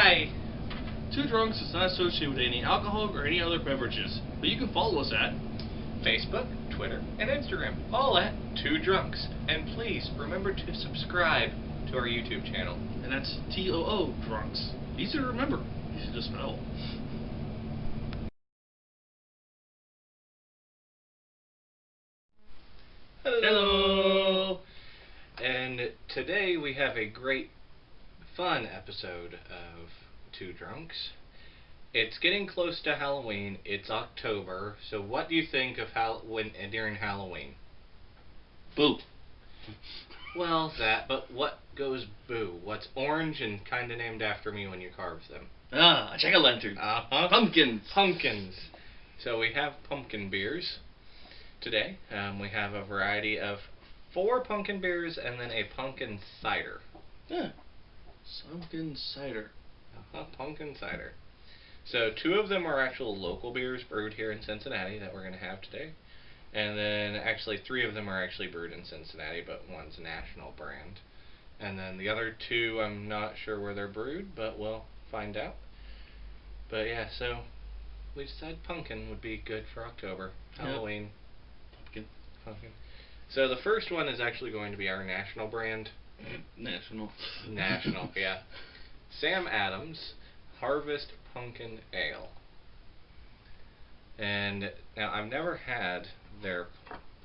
Hi! Two Drunks is not associated with any alcohol or any other beverages, but you can follow us at Facebook, Twitter, and Instagram, all at Two Drunks. And please remember to subscribe to our YouTube channel. And that's TOO Drunks. Easy to remember, easy to spell. Hello! And today we have a great, fun episode of Two Drunks. It's getting close to Halloween. It's October. So what do you think of during Halloween? Boo. Well, but what goes boo? What's orange and kind of named after me when you carve them? Ah, a jack-o'-lantern. Uh-huh. Pumpkins. Pumpkins. So we have pumpkin beers today. We have a variety of 4 pumpkin beers and then a pumpkin cider. Yeah. Pumpkin cider. Pumpkin cider. So 2 of them are actual local beers brewed here in Cincinnati that we're going to have today. And then actually 3 of them are actually brewed in Cincinnati, but one's a national brand. And then the other 2, I'm not sure where they're brewed, but we'll find out. But yeah, so we decided pumpkin would be good for October. Halloween. Pumpkin. So the first one is actually going to be our national brand. National, yeah. Sam Adams Harvest Pumpkin Ale. And now I've never had their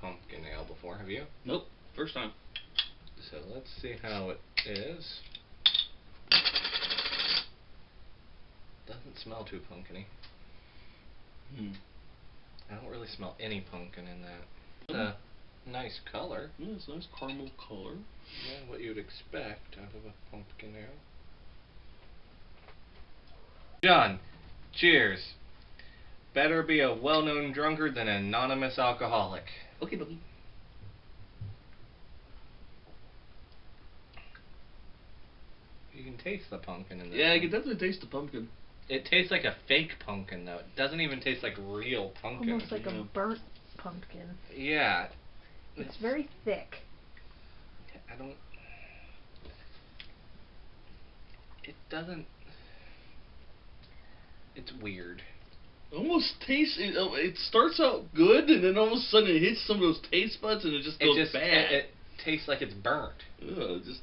pumpkin ale before. Have you? Nope. First time. So let's see how it is. Doesn't smell too pumpkin-y. I don't really smell any pumpkin in that. Nice color. Yeah, it's a nice caramel color. Yeah, what you'd expect out of a pumpkin ale. John, cheers. Better be a well-known drunkard than an anonymous alcoholic. Okay, buddy. You can taste the pumpkin in this. Yeah, I can definitely taste the pumpkin. It tastes like a fake pumpkin, though. It doesn't even taste like real pumpkin. Almost like a burnt pumpkin. Yeah. It's very thick. I don't... It doesn't... It's weird. It almost tastes... It starts out good, and then all of a sudden it hits some of those taste buds, and it just goes bad. It tastes like it's burnt. Just...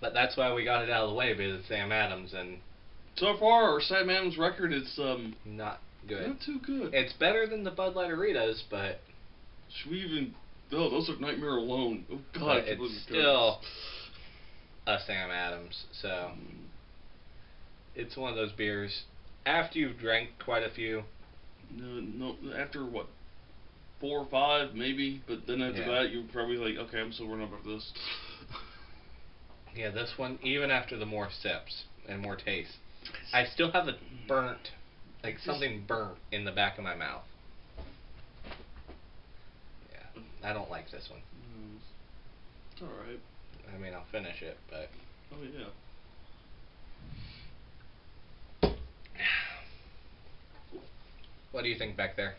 But that's why we got it out of the way, because it's Sam Adams, and... So far, our Sam Adams record is, not good. not too good. It's better than the Bud Light Aritas, but... Should we even... Oh, those are Nightmare Alone. Oh, God. It's still a Sam Adams, so... It's one of those beers, after you've drank quite a few... No, after, what, 4 or 5, maybe? But then after that, you're probably like, okay, I'm still running up after this. Yeah, this one, even after the more sips and more taste, I still have a burnt, like something burnt in the back of my mouth. Yeah, I don't like this one. It's alright. I mean, I'll finish it, but... Oh, yeah. What do you think back there?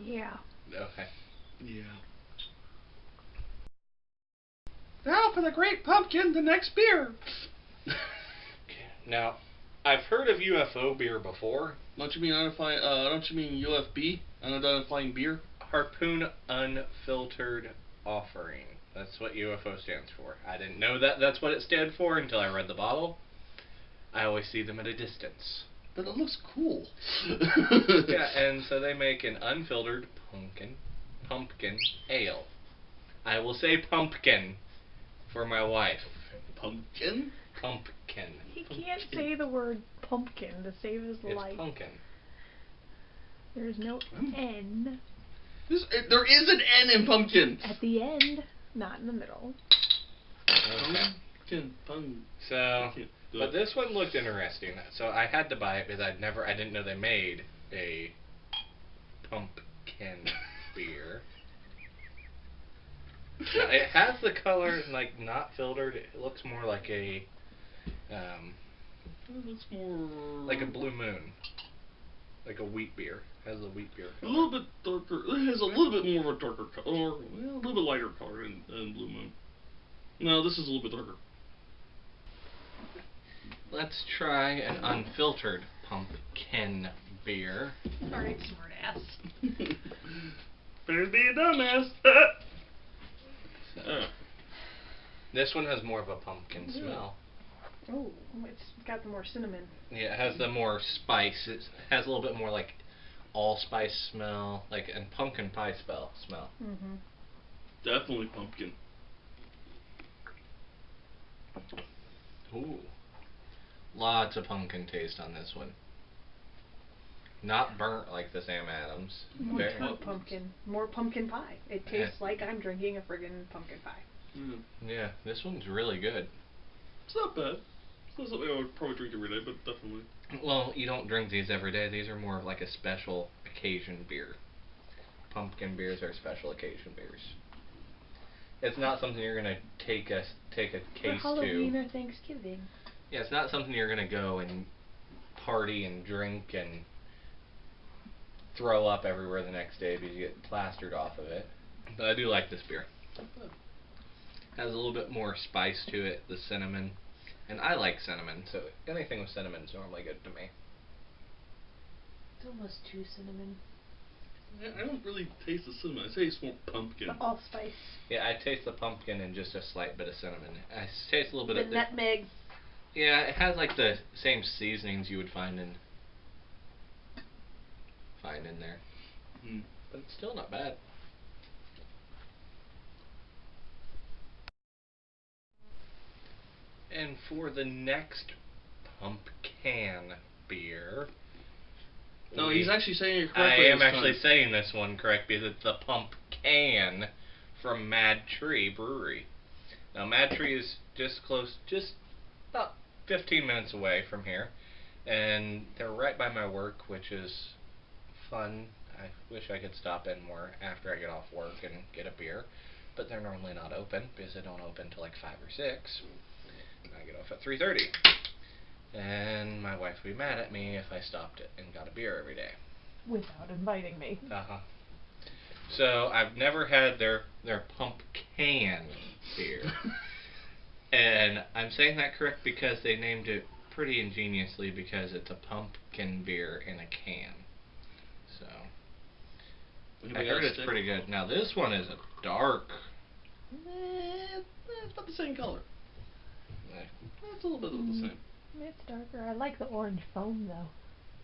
Yeah. Okay. Yeah. Now for the great pumpkin, the next beer. Now, I've heard of UFO beer before. Don't you mean UFB? Unidentifying beer? Harpoon Unfiltered Offering. That's what UFO stands for. I didn't know that's what it stood for until I read the bottle. I always see them at a distance. But it looks cool. Yeah, and so they make an unfiltered pumpkin ale. I will say pumpkin for my wife. Pumpkin? Pumpkin. He can't say the word pumpkin to save his life. It's pumpkin. There's no N. There is an N in pumpkin. At the end, not in the middle. Okay. So, but this one looked interesting. So I had to buy it because I didn't know they made a pumpkin beer. Now, it has the color like not filtered. It looks more like a it looks more like a Blue Moon, like a wheat beer. It has a wheat beer color. A little bit darker. It has a little bit more of a darker color. Well, a little bit lighter color than Blue Moon. No, this is a little bit darker. Let's try an unfiltered pumpkin beer. Alright, smartass. Better be a dumbass. This one has more of a pumpkin smell. Oh, it's got the more cinnamon. Yeah, it has the more spice. It has a little bit more like allspice smell, like and pumpkin pie smell. Mm-hmm. Definitely pumpkin. Ooh, lots of pumpkin taste on this one. Not burnt like the Sam Adams. More pumpkin. More pumpkin pie. It tastes like I'm drinking a friggin' pumpkin pie. Mm. Yeah, this one's really good. It's not bad. It's not something I would probably drink every day, but definitely. Well, you don't drink these every day. These are more of like a special occasion beer. Pumpkin beers are special occasion beers. It's not something you're gonna take a case For Halloween to. or Thanksgiving. Yeah, it's not something you're gonna go and party and drink and throw up everywhere the next day because you get plastered off of it. But I do like this beer. Has a little bit more spice to it, the cinnamon. And I like cinnamon, so anything with cinnamon is normally good to me. It's almost too cinnamon. Yeah, I don't really taste the cinnamon. I taste more pumpkin. The allspice. Yeah, I taste the pumpkin and just a slight bit of cinnamon. I taste a little bit of the nutmeg. Yeah, it has like the same seasonings you would find in there. Mm. But it's still not bad. And for the next PumpCan beer. No, he's actually saying it correctly. I am actually saying this one correct because it's the PumpCan from Mad Tree Brewery. Now, Mad Tree is just about 15 minutes away from here. And they're right by my work, which is fun. I wish I could stop in more after I get off work and get a beer. But they're normally not open because they don't open till like 5 or 6. I get off at 3:30. And my wife would be mad at me if I stopped it and got a beer every day. Without inviting me. Uh-huh. So I've never had their PumpCan beer. And I'm saying that correct because they named it pretty ingeniously because it's a pumpkin beer in a can. So I heard it's pretty good. Now this one is a dark. It's about the same color. It's a little bit of the same. It's darker. I like the orange foam though.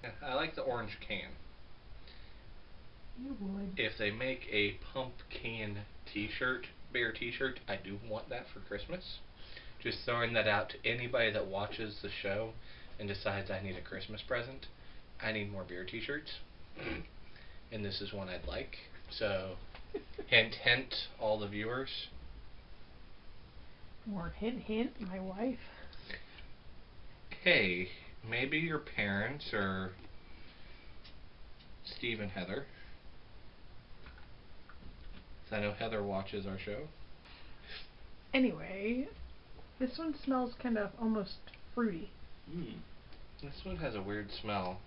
Yeah, I like the orange can. You would. If they make a PumpCan t-shirt, beer t-shirt, I do want that for Christmas. Just throwing that out to anybody that watches the show and decides I need a Christmas present. I need more beer t-shirts. And this is one I'd like. So, hint, hint, all the viewers. Or hint, hint, my wife. Hey, maybe your parents or Steve and Heather. I know Heather watches our show. Anyway, this one smells kind of almost fruity. Mm. This one has a weird smell.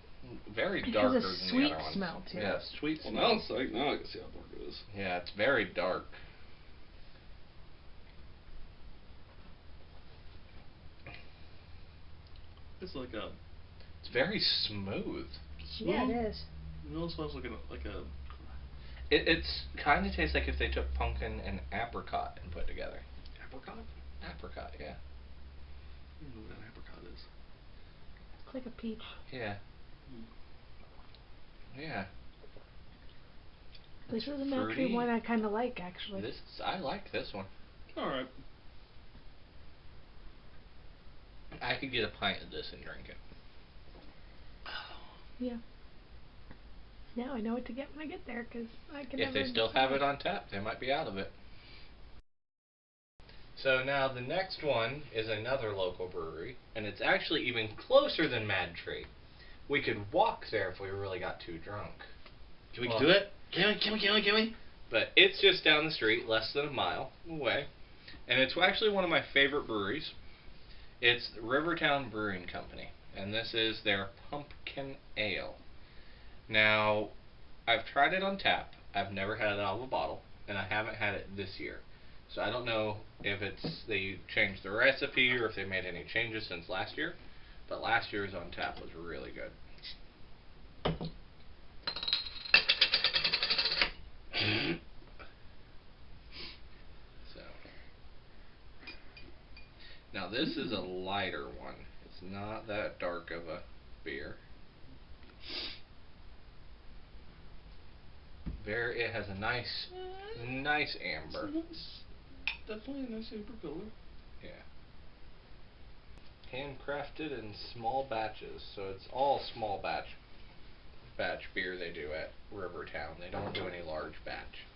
Very darker than the other ones. It has a sweet smell too. Yeah, sweet smell. Well, now I can see how dark it is. Yeah, it's very dark. It's like a. It's very smooth. Yeah, it is. It almost smells like a. It's kind of tastes like if they took pumpkin and apricot and put together. Apricot? Apricot, yeah. I don't know what an apricot is. It's like a peach. Yeah. Yeah. This is actually one I kind of like, actually. I like this one. Alright. I could get a pint of this and drink it. Yeah. Now I know what to get when I get there, because I can. If they still have it on tap, they might be out of it. So now the next one is another local brewery, and it's actually even closer than Mad Tree. We could walk there if we really got too drunk. Can we do it? Can we? But it's just down the street, less than a mile away. And it's actually one of my favorite breweries. It's Rivertown Brewing Company, and this is their pumpkin ale. Now, I've tried it on tap. I've never had it out of a bottle, and I haven't had it this year. So I don't know if they changed the recipe or if they made any changes since last year, but last year's on tap was really good. So now this is a lighter one. It's not that dark of a beer. It has a nice amber. Definitely a nice amber color. Yeah. Handcrafted in small batches, so it's all small batch beer they do at Rivertown. They don't do any large batch.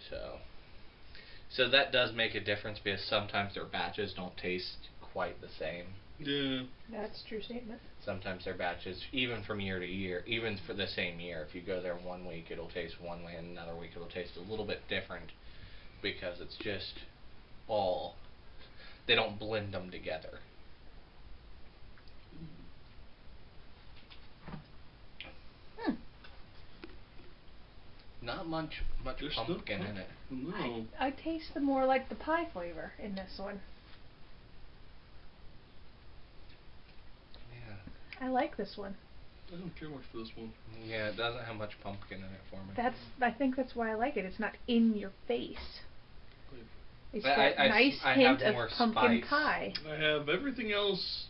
So that does make a difference because sometimes their batches don't taste quite the same. Yeah. That's a true statement. Sometimes their batches, even from year to year, even for the same year, if you go there 1 week, it'll taste one way, and another week it'll taste a little bit different because it's just they don't blend them together. Not much There's pumpkin in it. No. I taste the more like the pie flavor in this one. Yeah. I like this one. I don't care much for this one. Yeah, it doesn't have much pumpkin in it for me. I think that's why I like it. It's not in your face. It's I that nice I hint have of more pumpkin spice. pie. I have everything else.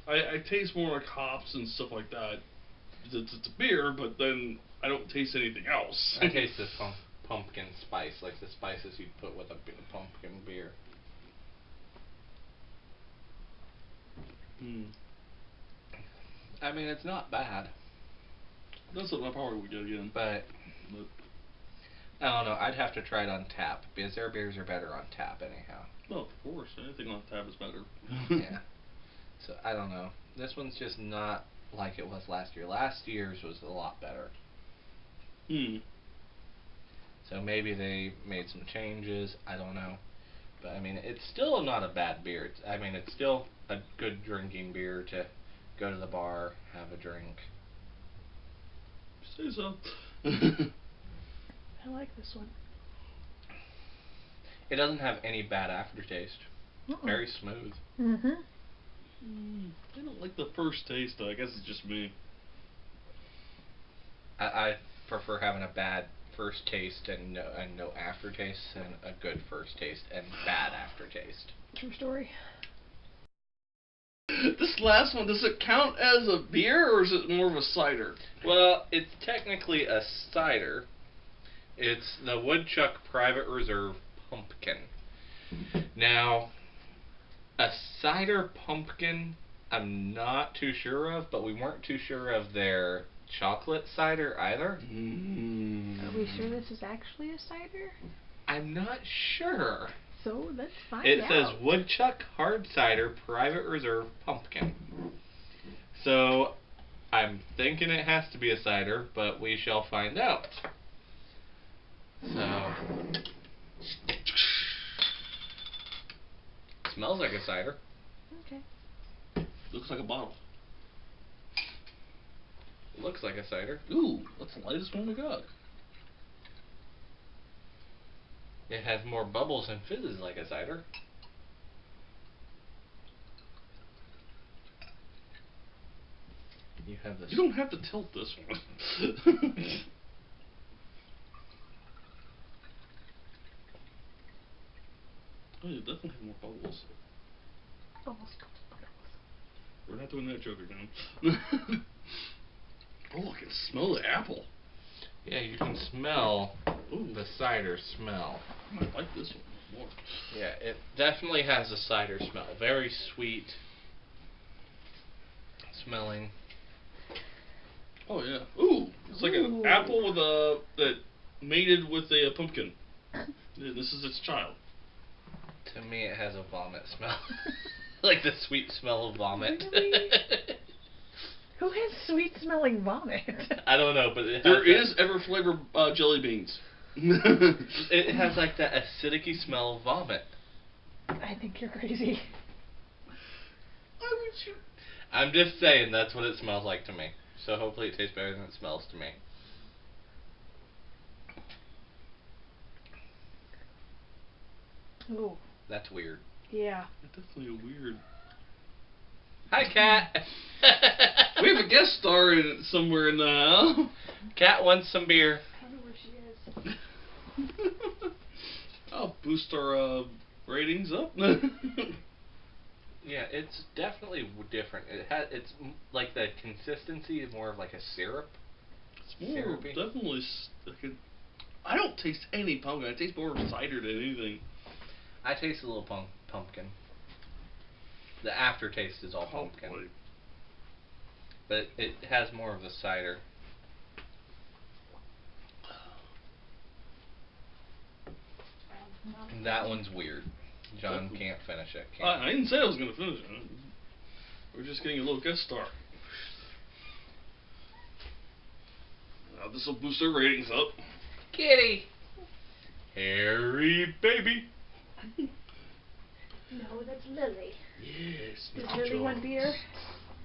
I taste more like hops and stuff like that. It's a beer, but then I don't taste anything else. I taste this pumpkin spice, like the spices you'd put with a pumpkin beer. I mean, it's not bad. That's something I probably would get again. But I don't know. I'd have to try it on tap because their beers are better on tap anyhow. Well, of course, anything on tap is better. Yeah. So I don't know. This one's just not like it was last year. Last year's was a lot better. So maybe they made some changes. I don't know. But I mean, it's still not a bad beer. It's still a good drinking beer to go to the bar, have a drink. Say so. I like this one. It doesn't have any bad aftertaste. Very smooth. I don't like the first taste, though. I guess it's just me. I prefer having a bad first taste and no aftertaste than a good first taste and bad aftertaste. True story. This last one, does it count as a beer or is it more of a cider? Well, it's technically a cider. It's the Woodchuck Private Reserve Pumpkin. Now, a cider pumpkin, I'm not too sure of, but we weren't too sure of their chocolate cider either. Are we sure this is actually a cider? I'm not sure. So let's find out. It says Woodchuck Hard Cider Private Reserve Pumpkin. So I'm thinking it has to be a cider, but we shall find out. So smells like a cider. Okay. Looks like a bottle. Looks like a cider. Ooh, that's the lightest one we got. It has more bubbles and fizzes like a cider. You have this. You don't have to tilt this one. Oh, you definitely have more bubbles. Bubbles. We're not doing that joke again. Oh, I can smell the apple. Yeah, you can smell the cider smell. I might like this one more. Yeah, it definitely has a cider smell. Very sweet smelling. Oh yeah. Ooh, it's like an apple with that mated with a pumpkin. This is its child. To me, it has a vomit smell, like the sweet smell of vomit. Really? Who has sweet smelling vomit? I don't know, but there is ever flavored jelly beans. It has like that acidic-y smell of vomit. I think you're crazy. Why would you? I'm just saying that's what it smells like to me. So hopefully it tastes better than it smells to me. Ooh. That's weird. Yeah. Definitely weird. Hi, Cat. We have a guest star somewhere in the house. Cat wants some beer. I don't know where she is. I'll boost our ratings up. Yeah, it's definitely different. It's like the consistency is more of like a syrup. It's more Syrupy. definitely. I don't taste any pumpkin. I taste more cider than anything. I taste a little pumpkin. The aftertaste is all pumpkin. Boy. But it has more of the cider. That one's weird. John can't finish it. I didn't say I was going to finish it. We're just getting a little guest star. Now this will boost our ratings up. Kitty! Hairy baby! No, that's Lily. Yes. Does Lily want beer?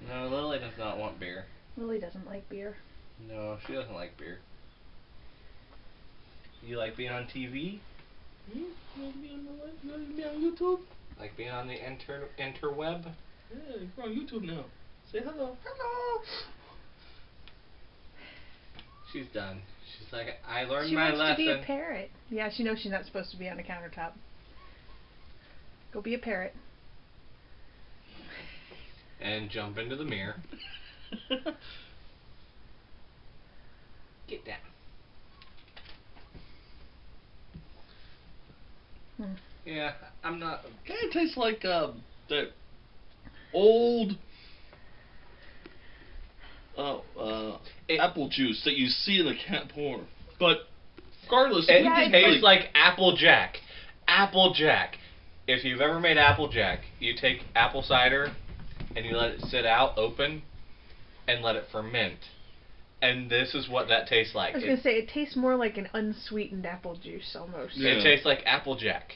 No, Lily does not want beer. Lily doesn't like beer. No, she doesn't like beer. You like being on TV? You want to be on the web? You want to be on YouTube? Like being on the interweb? Yeah, you're on YouTube now. Say hello. Hello. She's done. She's like, I learned She my wants lesson. to be a parrot. Yeah, she knows she's not supposed to be on a countertop. Go be a parrot. And jump into the mirror. Get down. Yeah, I'm not. Kind of tastes like that old apple juice that you see in the cat porn. But regardless, It we did tastes like Applejack. Applejack. If you've ever made Applejack, you take apple cider and you let it sit out open and let it ferment. And this is what that tastes like. I was going to say, it tastes more like an unsweetened apple juice almost. Yeah. It tastes like Applejack.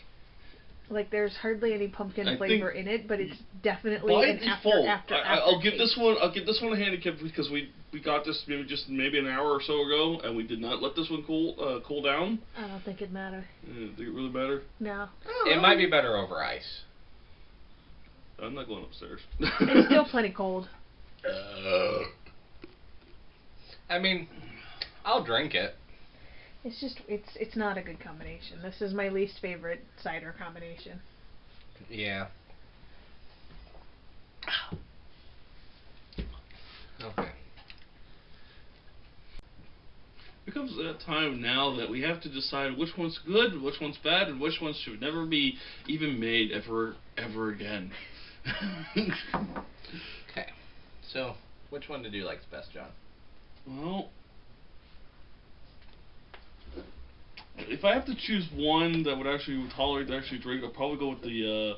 Like there's hardly any pumpkin I flavor think in it, but it's definitely by an default, after I'll give taste. this one. I'll give this one a handicap because we got this maybe an hour or so ago, and we did not let this one cool down. I don't think it'd matter. Think it really matter? No. It might be better over ice. I'm not going upstairs. It's still plenty cold. I mean, I'll drink it. It's just, it's not a good combination. This is my least favorite cider combination. Yeah. Okay. It comes that time now that we have to decide which one's good, which one's bad, and which ones should never be even made ever again. Okay. So, which one did you like best, John? Well, if I have to choose one that would tolerate to actually drink, I'd probably go with the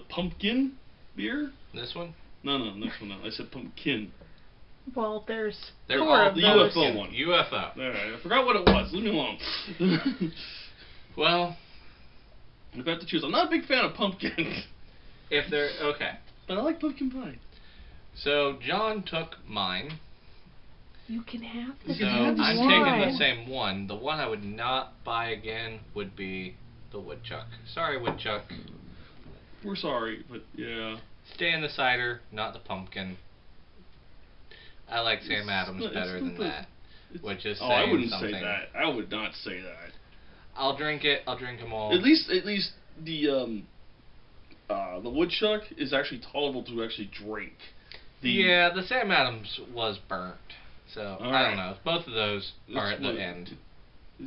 pumpkin beer. This one? No, this one. No. I said pumpkin. Well, there's They're four all of the those. UFO one. UFO. Alright, I forgot what it was. Leave me alone. Well, if I have to choose, I'm not a big fan of pumpkins, if they're okay. but I like pumpkin pie. So John took mine. You can have the So same I'm one. taking the same one. The one I would not buy again would be the Woodchuck. Sorry, Woodchuck. We're sorry, but yeah. Stay in the cider, not the pumpkin. I like Sam Adams better than that. Which is saying I wouldn't something. say that. I would not say that. I'll drink it. I'll drink them all. At least the Woodchuck is actually tolerable to actually drink. Yeah, the Sam Adams was burnt. So, I Alright. don't know. Both of those are at the end.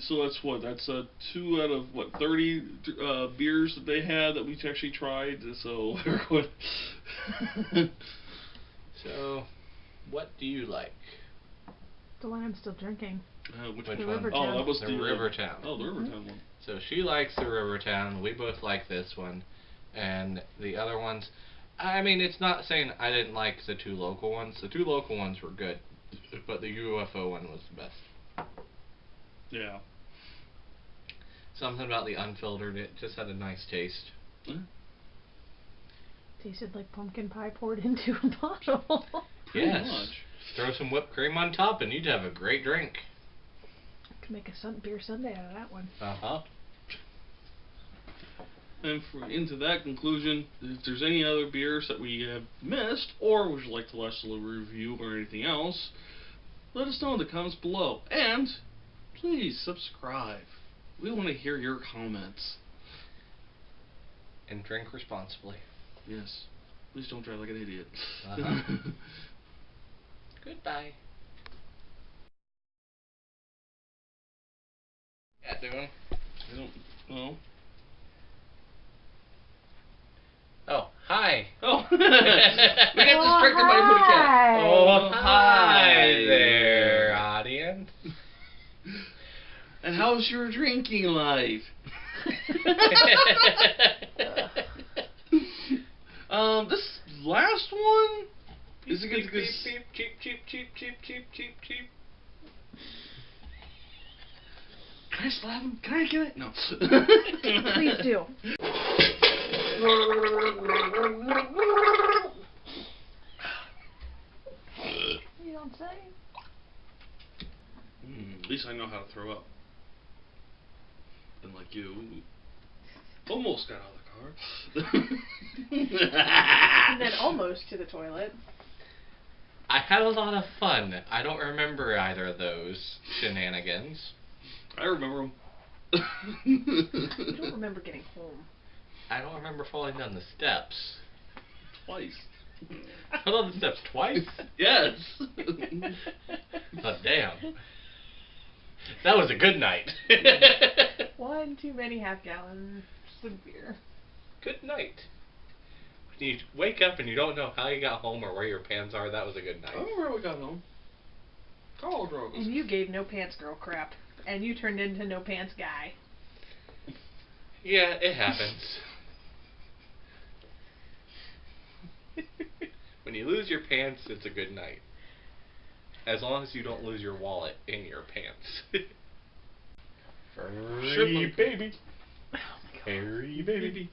So that's what? That's 2 out of, 30 beers that they had that we actually tried. So, we're going... So, what do you like? The one I'm still drinking. Which Which The one? Rivertown. Oh, that was The the Rivertown. Oh, the Rivertown one. So she likes the Rivertown. We both like this one. And the other ones, I mean, it's not saying I didn't like the 2 local ones. The 2 local ones were good. But the UFO one was the best. Yeah. Something about the unfiltered, it just had a nice taste. Tasted like pumpkin pie poured into a bottle. Pretty Yes. much. Throw some whipped cream on top and you'd have a great drink. I could make a beer sundae out of that one. Uh-huh. And into that conclusion, if there's any other beers that we have missed, or would you like to let us a review or anything else, let us know in the comments below. And please subscribe. We want to hear your comments. And drink responsibly. Yes. Please don't drive like an idiot. Goodbye. Yeah, doing? I don't know. Oh, hi. Oh. We got distracted by a booty cat. Oh, hi there, audience. And how's your drinking life? This last one is a good. Cheap, cheap, cheap, cheap, cheap, cheap, cheap, cheap. Can I slap him? Can I get it? No. Please do. You don't say. At least I know how to throw up. Unlike you, almost got out of the car. And then almost to the toilet. I had a lot of fun. I don't remember either of those shenanigans. I remember them. I don't remember getting home. I don't remember falling down the steps. Twice. I fell down the steps twice? Yes. Oh, damn. That was a good night. One too many half-gallons of beer. Good night. When you wake up and you don't know how you got home or where your pants are, that was a good night. I remember how we got home. Carl drove us. And you gave no pants girl crap. And you turned into no pants guy. Yeah, it happens. When you lose your pants, it's a good night. As long as you don't lose your wallet in your pants. Free baby. Oh my god. Free baby.